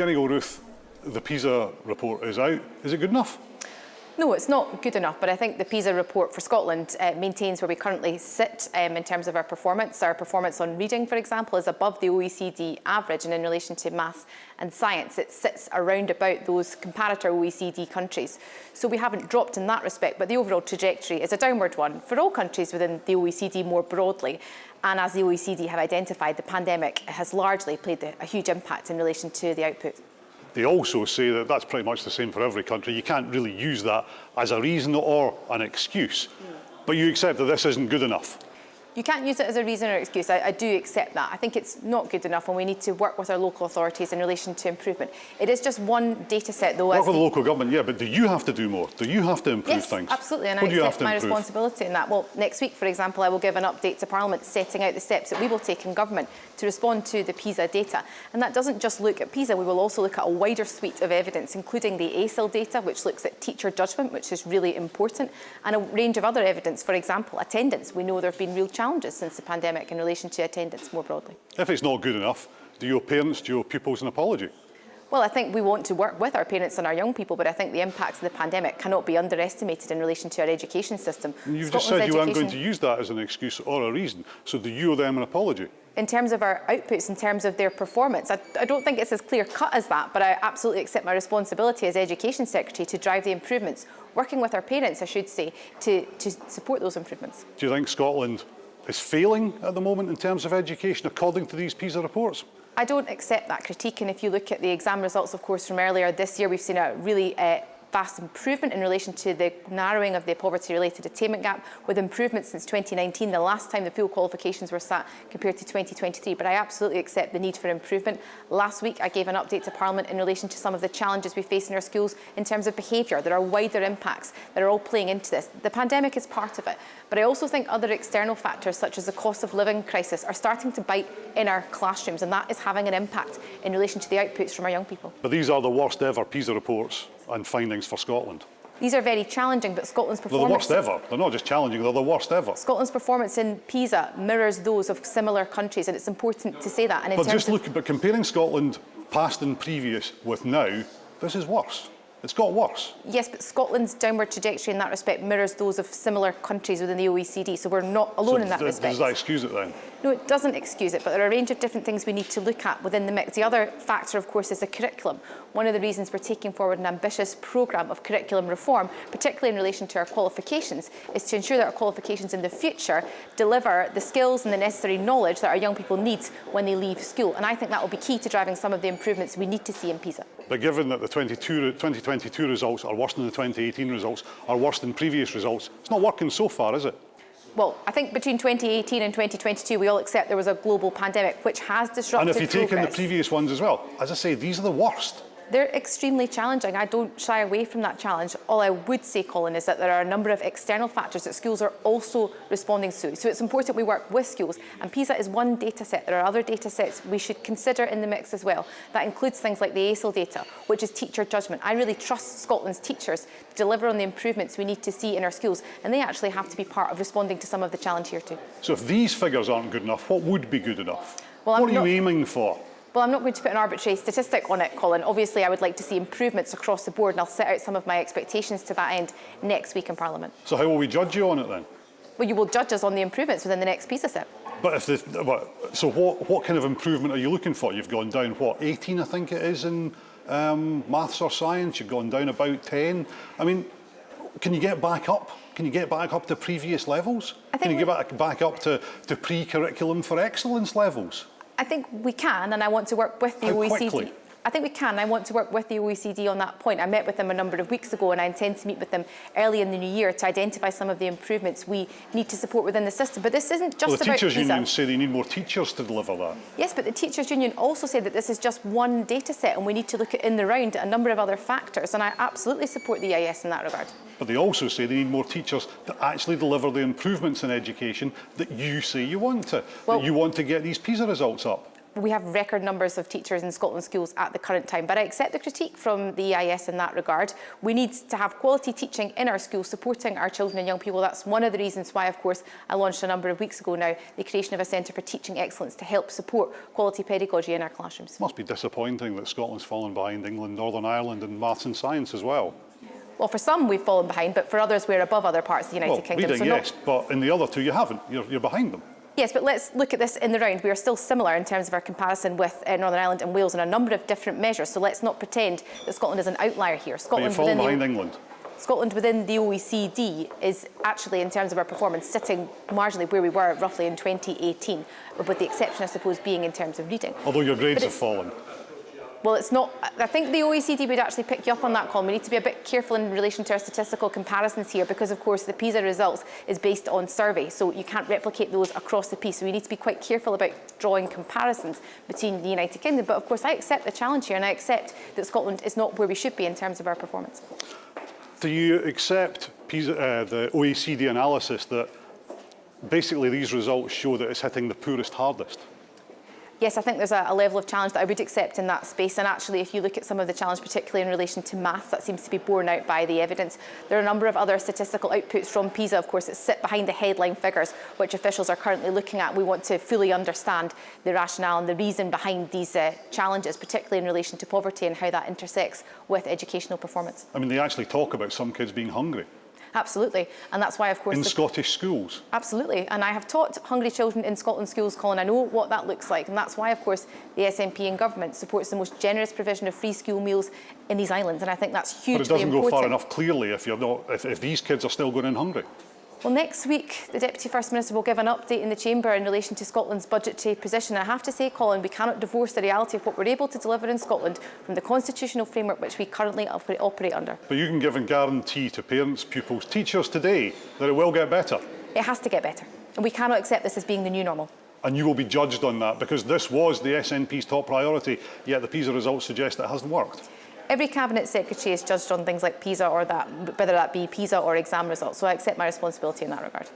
Gilruth, the Pisa report is out. Is it good enough? No, it's not good enough, but I think the Pisa report for Scotland maintains where we currently sit in terms of our performance. Our performance on reading, for example, is above the OECD average, and in relation to maths and science, it sits around about those comparator OECD countries. So we haven't dropped in that respect, but the overall trajectory is a downward one for all countries within the OECD more broadly. And as the OECD have identified, the pandemic has largely played a huge impact in relation to the output. They also say that that's pretty much the same for every country. You can't really use that as a reason or an excuse. But you accept that this isn't good enough. You can't use it as a reason or excuse. I do accept that. I think it's not good enough, and we need to work with our local authorities in relation to improvement. It is just one data set, though. Work with the local government, yeah, but do you have to do more? Do you have to improve things? Yes, absolutely, and I accept my responsibility in that. Well, next week, for example, I will give an update to Parliament setting out the steps that we will take in government to respond to the Pisa data. And that doesn't just look at Pisa, we will also look at a wider suite of evidence, including the ASIL data, which looks at teacher judgment, which is really important, and a range of other evidence, for example, attendance. We know there have been real challenges since the pandemic in relation to attendance more broadly. If it's not good enough, do your parents, do your pupils an apology? Well, I think we want to work with our parents and our young people, but I think the impacts of the pandemic cannot be underestimated in relation to our education system. You've just said you weren't going to use that as an excuse or a reason, so do you owe them an apology? In terms of our outputs, in terms of their performance, I don't think it's as clear-cut as that, but I absolutely accept my responsibility as Education Secretary to drive the improvements, working with our parents, I should say, to support those improvements. Do you think Scotland is failing at the moment in terms of education, according to these Pisa reports? I don't accept that critique, and if you look at the exam results, of course, from earlier this year, we've seen a really vast improvement in relation to the narrowing of the poverty-related attainment gap, with improvements since 2019, the last time the full qualifications were sat, compared to 2023. But I absolutely accept the need for improvement. Last week, I gave an update to Parliament in relation to some of the challenges we face in our schools in terms of behaviour. There are wider impacts that are all playing into this. The pandemic is part of it, but I also think other external factors, such as the cost of living crisis, are starting to bite in our classrooms, and that is having an impact in relation to the outputs from our young people. But these are the worst ever Pisa reports and findings for Scotland. These are very challenging, but Scotland's performance... They're the worst ever. They're not just challenging, they're the worst ever. Scotland's performance in PISA mirrors those of similar countries, and it's important to say that. And but comparing Scotland past and previous with now, this is worse. It's got worse. Yes, but Scotland's downward trajectory in that respect mirrors those of similar countries within the OECD, so we're not alone in that respect. Does that excuse it then? No, it doesn't excuse it, but there are a range of different things we need to look at within the mix. The other factor, of course, is the curriculum. One of the reasons we're taking forward an ambitious programme of curriculum reform, particularly in relation to our qualifications, is to ensure that our qualifications in the future deliver the skills and the necessary knowledge that our young people need when they leave school. And I think that will be key to driving some of the improvements we need to see in PISA. But given that the 2022 results are worse than the 2018 results, are worse than previous results, it's not working so far, is it? Well, I think between 2018 and 2022, we all accept there was a global pandemic which has disrupted progress. And if you take in the previous ones as well, as I say, these are the worst. They're extremely challenging. I don't shy away from that challenge. All I would say, Colin, is that there are a number of external factors that schools are also responding to. So it's important we work with schools. And PISA is one data set. There are other data sets we should consider in the mix as well. That includes things like the ASIL data, which is teacher judgment. I really trust Scotland's teachers to deliver on the improvements we need to see in our schools. And they actually have to be part of responding to some of the challenge here too. So if these figures aren't good enough, what would be good enough? Well, what are you aiming for? Well, I'm not going to put an arbitrary statistic on it, Colin. Obviously, I would like to see improvements across the board, and I'll set out some of my expectations to that end next week in Parliament. So how will we judge you on it then? Well, you will judge us on the improvements within the next Pisa set. But so what kind of improvement are you looking for? You've gone down, what, 18, I think it is, in maths or science? You've gone down about 10. I mean, can you get back up? Can you get back up to previous levels? Can you get back up to pre-curriculum for excellence levels? I think we can, and I want to work with the OECD. Quickly? I think we can. I want to work with the OECD on that point. I met with them a number of weeks ago, and I intend to meet with them early in the new year to identify some of the improvements we need to support within the system. But this isn't just about PISA. The teachers' unions say they need more teachers to deliver that. Yes, but the teachers' union also said that this is just one data set, and we need to look at in the round at a number of other factors. And I absolutely support the EIS in that regard. But they also say they need more teachers to actually deliver the improvements in education that you say you want to, that you want to get these PISA results up. we have record numbers of teachers in Scotland schools at the current time. But I accept the critique from the EIS in that regard. We need to have quality teaching in our schools, supporting our children and young people. That's one of the reasons why, of course, I launched a number of weeks ago now the creation of a centre for teaching excellence to help support quality pedagogy in our classrooms. It must be disappointing that Scotland's fallen behind England, Northern Ireland in maths and science as well. Well, for some we've fallen behind, but for others we're above other parts of the United Kingdom. Reading, yes, but in the other two you haven't. You're behind them. Yes, but let's look at this in the round. We are still similar in terms of our comparison with Northern Ireland and Wales on a number of different measures. So let's not pretend that Scotland is an outlier here. Scotland behind England. Scotland within the OECD is actually, in terms of our performance, sitting marginally where we were roughly in 2018, with the exception, I suppose, being in terms of reading. Although your grades have fallen. Well, it's not. I think the OECD would actually pick you up on that, Colin. We need to be a bit careful in relation to our statistical comparisons here because, of course, the Pisa results is based on survey, so you can't replicate those across the piece. So we need to be quite careful about drawing comparisons between the United Kingdom. But, of course, I accept the challenge here and I accept that Scotland is not where we should be in terms of our performance. Do you accept Pisa, the OECD analysis that basically these results show that it's hitting the poorest hardest? Yes, I think there's a level of challenge that I would accept in that space. And actually, if you look at some of the challenge, particularly in relation to maths, that seems to be borne out by the evidence. There are a number of other statistical outputs from Pisa, of course, that sit behind the headline figures, which officials are currently looking at. We want to fully understand the rationale and the reason behind these challenges, particularly in relation to poverty and how that intersects with educational performance. I mean, they actually talk about some kids being hungry. Absolutely, and that's why, of course... In Scottish schools? Absolutely, and I have taught hungry children in Scotland schools, Colin. I know what that looks like, and that's why, of course, the SNP and government supports the most generous provision of free school meals in these islands, and I think that's hugely important. But it doesn't go far enough, clearly, if these kids are still going in hungry. Well, next week, the Deputy First Minister will give an update in the Chamber in relation to Scotland's budgetary position. I have to say, Colin, we cannot divorce the reality of what we're able to deliver in Scotland from the constitutional framework which we currently operate under. But you can give a guarantee to parents, pupils, teachers today that it will get better. It has to get better. And we cannot accept this as being the new normal. And you will be judged on that because this was the SNP's top priority, yet the PISA results suggest that it hasn't worked. Every Cabinet Secretary is judged on things like PISA or that, whether that be PISA or exam results. So I accept my responsibility in that regard.